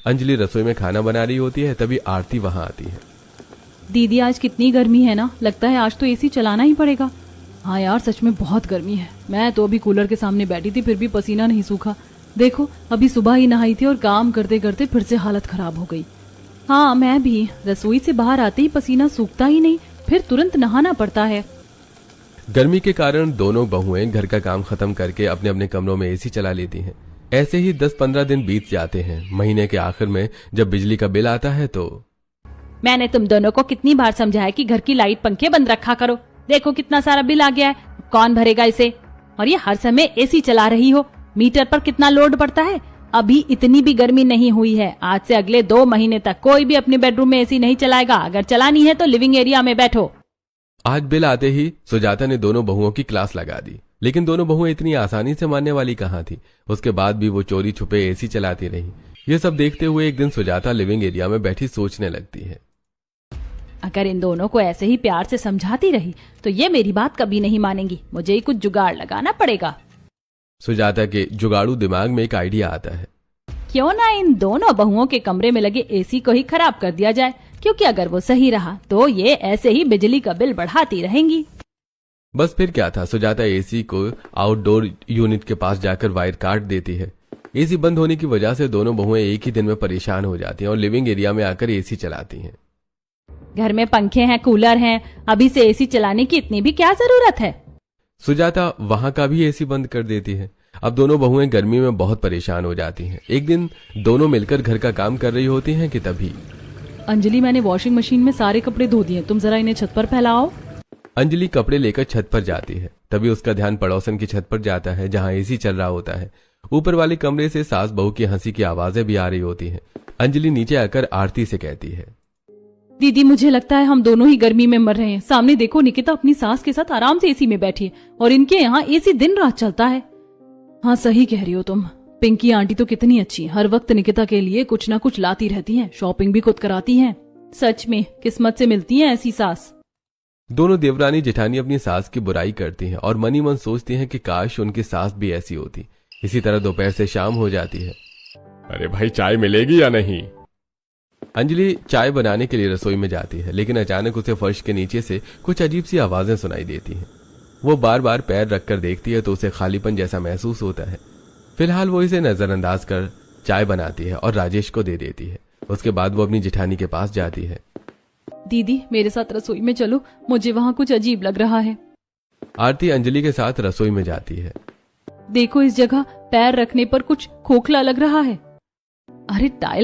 अंजलि रसोई में खाना बना रही होती है, तभी आरती वहां आती है। दीदी आज कितनी गर्मी है ना, लगता है आज तो एसी चलाना ही पड़ेगा। हाँ यार सच में बहुत गर्मी है। मैं तो अभी कूलर के सामने बैठी थी फिर भी पसीना नहीं सूखा। देखो अभी सुबह ही नहाई थी और काम करते करते फिर से हालत खराब हो गई। हाँ मैं भी रसोई से बाहर आते ही पसीना सूखता ही नहीं, फिर तुरंत नहाना पड़ता है। गर्मी के कारण दोनों बहुएं घर का काम खत्म करके अपने अपने कमरों में एसी चला लेती हैं। ऐसे ही 10-15 दिन बीत जाते हैं। महीने के आखिर में जब बिजली का बिल आता है तो मैंने तुम दोनों को कितनी बार समझाया कि घर की लाइट पंखे बंद रखा करो। देखो कितना सारा बिल आ गया है, कौन भरेगा इसे। और ये हर समय एसी चला रही हो, मीटर पर कितना लोड पड़ता है। अभी इतनी भी गर्मी नहीं हुई है। आज से अगले 2 महीने तक कोई भी अपने बेडरूम में एसी नहीं चलाएगा। अगर चलानी है तो लिविंग एरिया में बैठो। आज बिल आते ही सुजाता ने दोनों बहुओं की क्लास लगा दी, लेकिन दोनों बहुएं इतनी आसानी से मानने वाली कहाँ थी। उसके बाद भी वो चोरी छुपे एसी चलाती रही। ये सब देखते हुए एक दिन सुजाता लिविंग एरिया में बैठी सोचने लगती है, अगर इन दोनों को ऐसे ही प्यार से समझाती रही तो ये मेरी बात कभी नहीं मानेंगी। मुझे ही कुछ जुगाड़ लगाना पड़ेगा। सुजाता के जुगाड़ू दिमाग में एक आइडिया आता है। क्यों ना इन दोनों बहुओं के कमरे में लगे एसी को ही खराब कर दिया जाए, क्योंकि अगर वो सही रहा तो ये ऐसे ही बिजली का बिल बढ़ाती रहेंगी। बस फिर क्या था, सुजाता एसी को आउटडोर यूनिट के पास जाकर वायर काट देती है। एसी बंद होने की वजह से दोनों बहुएं एक ही दिन में परेशान हो जाती हैं और लिविंग एरिया में आकर एसी चलाती हैं। घर में पंखे हैं, कूलर हैं, अभी से एसी चलाने की इतनी भी क्या जरूरत है। सुजाता वहां का भी एसी बंद कर देती है। अब दोनों बहुएं गर्मी में बहुत परेशान हो जाती हैं। एक दिन दोनों मिलकर घर का काम कर रही होती हैं कि तभी अंजलि मैंने वॉशिंग मशीन में सारे कपड़े धो दिए, तुम जरा इन्हें छत पर फैलाओ। अंजलि कपड़े लेकर छत पर जाती है। तभी उसका ध्यान पड़ोसन की छत पर जाता है जहां एसी चल रहा होता है। ऊपर वाले कमरे से सास बहू की हंसी की आवाजें भी आ रही होती हैं। अंजलि नीचे आकर आरती से कहती है, दीदी मुझे लगता है हम दोनों ही गर्मी में मर रहे हैं। सामने देखो निकिता अपनी सास के साथ आराम से एसी में बैठी है और इनके यहाँ एसी दिन रात चलता है। हाँ सही कह रही हो तुम। पिंकी आंटी तो कितनी अच्छी, हर वक्त निकिता के लिए कुछ ना कुछ लाती रहती हैं, शॉपिंग भी खुद कराती हैं। सच में किस्मत से मिलती है ऐसी सास। दोनों देवरानी जेठानी अपनी सास की बुराई करती हैं और मनी मन सोचती हैं कि काश उनकी सास भी ऐसी होती। इसी तरह दोपहर से शाम हो जाती है। अरे भाई चाय मिलेगी या नहीं? अंजलि चाय बनाने के लिए रसोई में जाती है, लेकिन अचानक उसे फर्श के नीचे से कुछ अजीब सी आवाजें सुनाई देती हैं। वो बार बार पैर रखकर देखती है तो उसे खालीपन जैसा महसूस होता है। फिलहाल वो इसे नजरअंदाज कर चाय बनाती है और राजेश को दे देती है। उसके बाद वो अपनी जेठानी के पास जाती है। दीदी मेरे साथ रसोई में चलो, मुझे वहाँ कुछ अजीब लग रहा है। आरती अंजलि के साथ रसोई में जाती है। देखो इस जगह पैर रखने पर कुछ खोखला लग रहा है। अरे टाइल